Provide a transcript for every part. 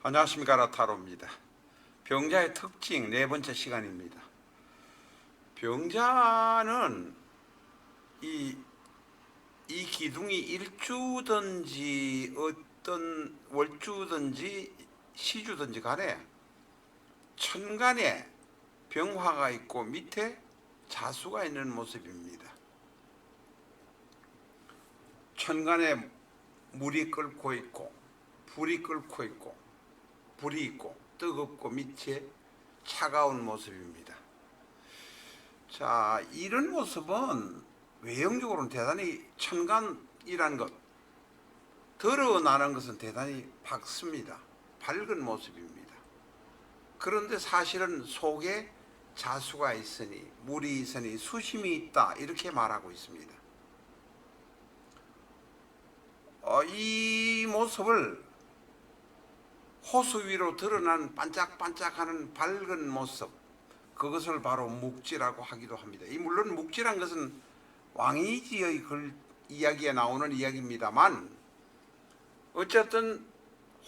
안녕하십니까. 라타로입니다. 병자의 특징 네 번째 시간입니다. 병자는 이 기둥이 일주든지 어떤 월주든지 시주든지 간에 천간에 병화가 있고 밑에 자수가 있는 모습입니다. 천간에 물이 끓고 있고 불이 끓고 있고 불이 있고 뜨겁고 밑에 차가운 모습입니다. 자, 이런 모습은 외형적으로는 대단히 천간이라는 것, 드러나는 것은 대단히 밝습니다. 밝은 모습입니다. 그런데 사실은 속에 자수가 있으니 물이 있으니 수심이 있다 이렇게 말하고 있습니다. 이 모습을 호수 위로 드러난 반짝반짝하는 밝은 모습, 그것을 바로 묵지라고 하기도 합니다. 물론 묵지란 것은 왕이지의 이야기에 나오는 이야기입니다만, 어쨌든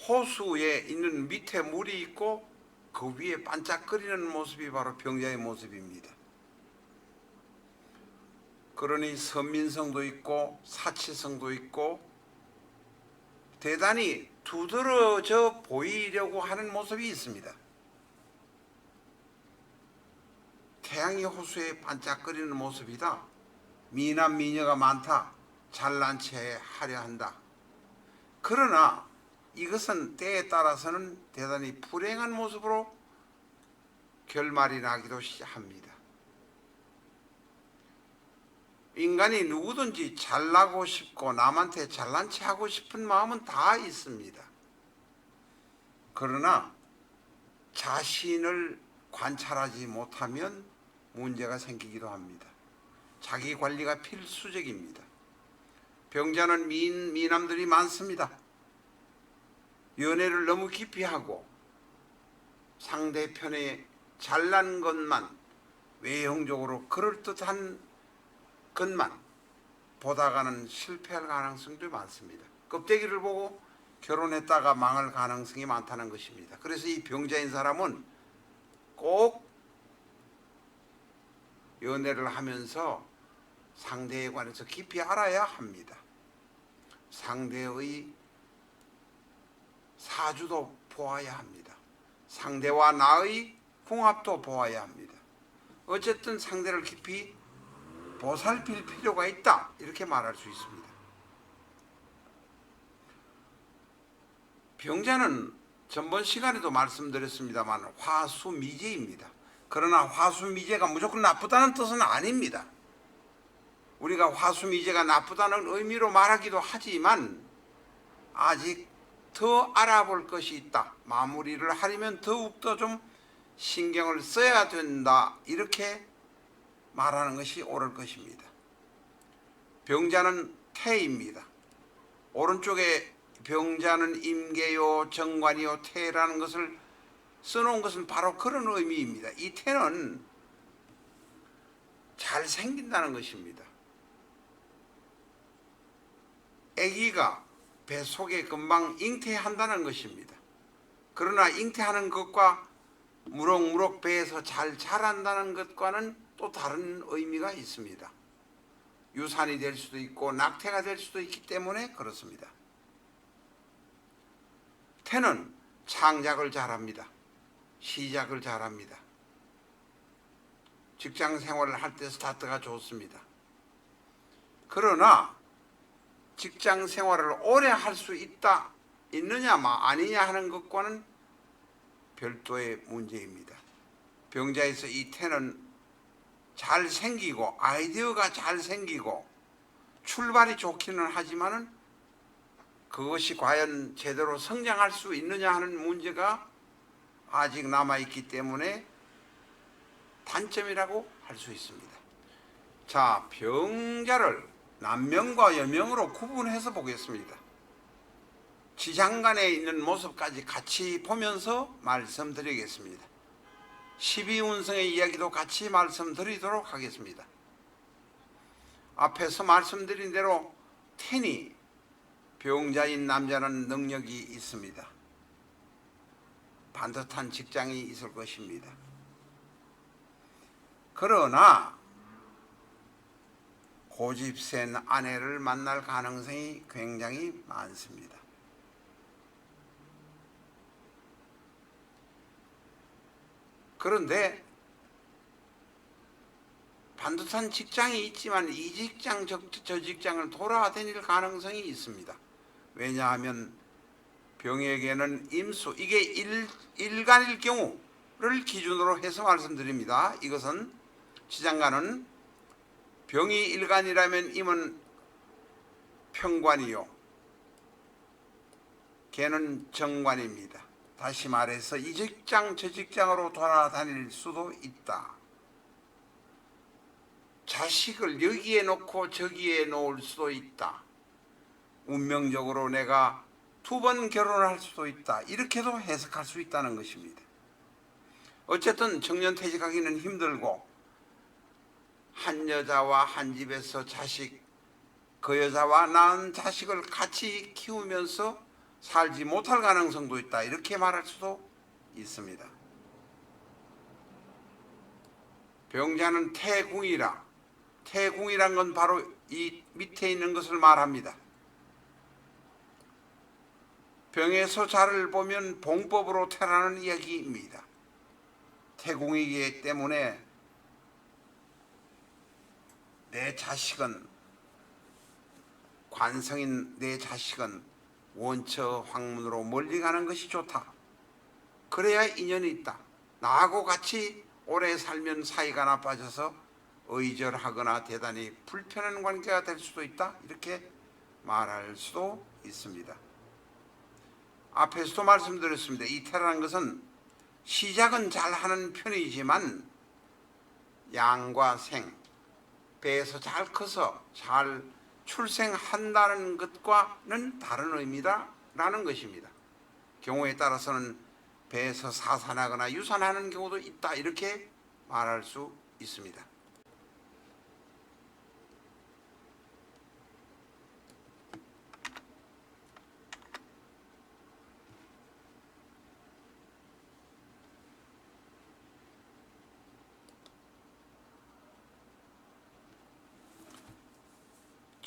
호수에 있는 밑에 물이 있고 그 위에 반짝거리는 모습이 바로 병자의 모습입니다. 그러니 선민성도 있고 사치성도 있고 대단히 두드러져 보이려고 하는 모습이 있습니다. 태양이 호수에 반짝거리는 모습이다. 미남 미녀가 많다. 잘난 체 하려 한다. 그러나 이것은 때에 따라서는 대단히 불행한 모습으로 결말이 나기도 합니다. 인간이 누구든지 잘나고 싶고 남한테 잘난 체 하고 싶은 마음은 다 있습니다. 그러나 자신을 관찰하지 못하면 문제가 생기기도 합니다. 자기 관리가 필수적입니다. 병자는 미남들이 많습니다. 연애를 너무 깊이 하고 상대편의 잘난 것만, 외형적으로 그럴듯한 것만 보다가는 실패할 가능성도 많습니다. 껍데기를 보고 결혼했다가 망할 가능성이 많다는 것입니다. 그래서 이 병자인 사람은 꼭 연애를 하면서 상대에 관해서 깊이 알아야 합니다. 상대의 사주도 보아야 합니다. 상대와 나의 궁합도 보아야 합니다. 어쨌든 상대를 깊이 보살필 필요가 있다 이렇게 말할 수 있습니다. 병자는 전번 시간에도 말씀드렸습니다만 화수미제입니다. 그러나 화수미제가 무조건 나쁘다는 뜻은 아닙니다. 우리가 화수미제가 나쁘다는 의미로 말하기도 하지만 아직 더 알아볼 것이 있다. 마무리를 하려면 더욱더 좀 신경을 써야 된다. 이렇게 말하는 것이 옳을 것입니다. 병자는 태입니다. 오른쪽에 병자는 임계요 정관이요 태라는 것을 써놓은 것은 바로 그런 의미입니다. 이 태는 잘 생긴다는 것입니다. 아기가 뱃속에 금방 잉태한다는 것입니다. 그러나 잉태하는 것과 무럭무럭 배에서 잘 자란다는 것과는 또 다른 의미가 있습니다. 유산이 될 수도 있고 낙태가 될 수도 있기 때문에 그렇습니다. 태는 창작을 잘합니다. 시작을 잘합니다. 직장 생활을 할 때 스타트가 좋습니다. 그러나 직장 생활을 오래 할 수 있느냐 아니냐 하는 것과는 별도의 문제입니다. 병자에서 이 태는 잘 생기고 아이디어가 잘 생기고 출발이 좋기는 하지만은 그것이 과연 제대로 성장할 수 있느냐 하는 문제가 아직 남아있기 때문에 단점이라고 할 수 있습니다. 자, 병자를 남명과 여명으로 구분해서 보겠습니다. 지장간에 있는 모습까지 같이 보면서 말씀드리겠습니다. 12운성의 이야기도 같이 말씀드리도록 하겠습니다. 앞에서 말씀드린 대로 태니 병자인 남자는 능력이 있습니다. 반듯한 직장이 있을 것입니다. 그러나 고집센 아내를 만날 가능성이 굉장히 많습니다. 그런데 반듯한 직장이 있지만 이 직장 저 직장을 돌아다닐 가능성이 있습니다. 왜냐하면 병에게는 임수, 이게 일간일 경우를 기준으로 해서 말씀드립니다. 이것은 지장간은 병이 일간이라면 임은 평관이요, 걔는 정관입니다. 다시 말해서 이 직장 저 직장으로 돌아다닐 수도 있다. 자식을 여기에 놓고 저기에 놓을 수도 있다. 운명적으로 내가 2번 결혼을 할 수도 있다. 이렇게도 해석할 수 있다는 것입니다. 어쨌든 정년퇴직하기는 힘들고 한 여자와 한 집에서 자식, 그 여자와 낳은 자식을 같이 키우면서 살지 못할 가능성도 있다. 이렇게 말할 수도 있습니다. 병자는 태궁이라, 태궁이란 건 바로 이 밑에 있는 것을 말합니다. 병에서 자를 보면 봉법으로 태라는 이야기입니다. 태궁이기 때문에 내 자식은, 관성인 내 자식은 원처 황문으로 멀리 가는 것이 좋다. 그래야 인연이 있다. 나하고 같이 오래 살면 사이가 나빠져서 의절하거나 대단히 불편한 관계가 될 수도 있다. 이렇게 말할 수도 있습니다. 앞에서도 말씀드렸습니다. 이 태라는 것은 시작은 잘하는 편이지만 양과 생, 배에서 잘 커서 잘 출생한다는 것과는 다른 의미다라는 것입니다. 경우에 따라서는 배에서 사산하거나 유산하는 경우도 있다. 이렇게 말할 수 있습니다.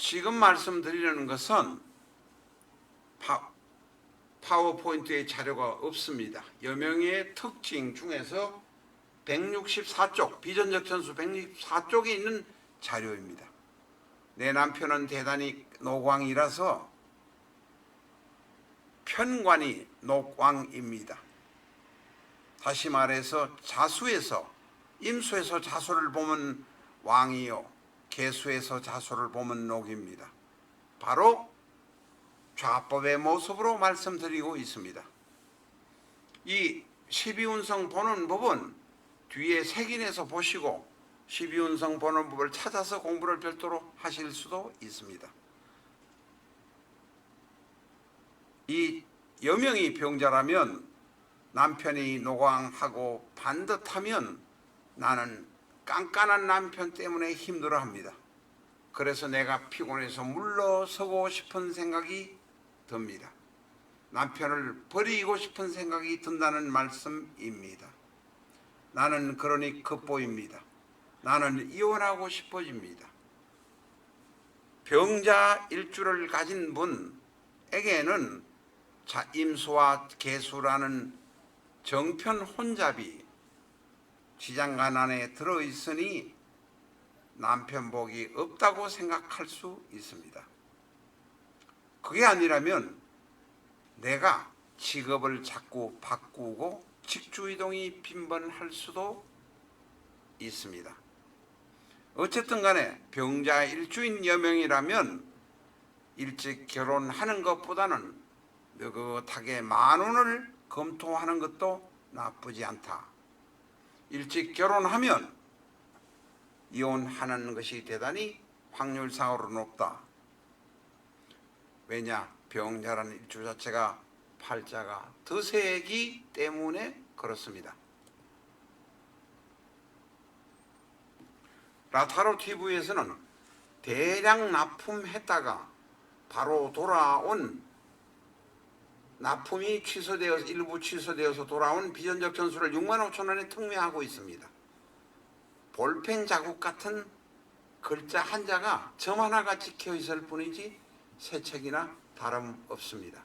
지금 말씀드리려는 것은 파워포인트에 자료가 없습니다. 여명의 특징 중에서 164쪽, 비전적 전수 164쪽에 있는 자료입니다. 내 남편은 대단히 노광이라서 편관이 녹광입니다. 다시 말해서 자수에서, 임수에서 자수를 보면 왕이요, 개수에서 자수를 보면 녹입니다. 바로 좌법의 모습으로 말씀드리고 있습니다. 이 12운성 보는 법은 뒤에 색인해서 보시고 12운성 보는 법을 찾아서 공부를 별도로 하실 수도 있습니다. 이 여명이 병자라면 남편이 노광하고 반듯하면 나는 깐깐한 남편 때문에 힘들어합니다. 그래서 내가 피곤해서 물러서고 싶은 생각이 듭니다. 남편을 버리고 싶은 생각이 든다는 말씀입니다. 나는 그러니 급보입니다. 나는 이혼하고 싶어집니다. 병자 일주를 가진 분에게는 임수와 개수라는 정편 혼잡이 지장간 안에 들어있으니 남편 복이 없다고 생각할 수 있습니다. 그게 아니라면 내가 직업을 자꾸 바꾸고 직주이동이 빈번할 수도 있습니다. 어쨌든 간에 병자 일주인 여명이라면 일찍 결혼하는 것보다는 느긋하게 만운을 검토하는 것도 나쁘지 않다. 일찍 결혼하면 이혼하는 것이 대단히 확률상으로 높다. 왜냐? 병자라는 일주 자체가 팔자가 드세기 때문에 그렇습니다. 라타로 TV에서는 대량 납품했다가 바로 돌아온 납품이 취소되어서 일부 취소되어서 돌아온 비전적 전수를 6만 5천 원에 특매하고 있습니다. 볼펜 자국 같은 글자 한자가 점 하나가 찍혀 있을 뿐이지 새 책이나 다름없습니다.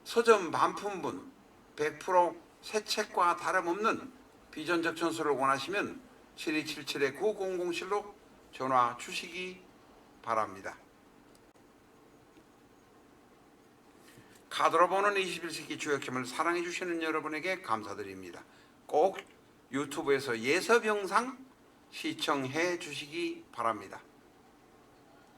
서점 반품분 100% 새 책과 다름없는 비전적 전수를 원하시면 7277-9007로 전화 주시기 바랍니다. 카드로 보는 21세기 주역캠을 사랑해 주시는 여러분에게 감사드립니다. 꼭 유튜브에서 예섭 영상 시청해 주시기 바랍니다.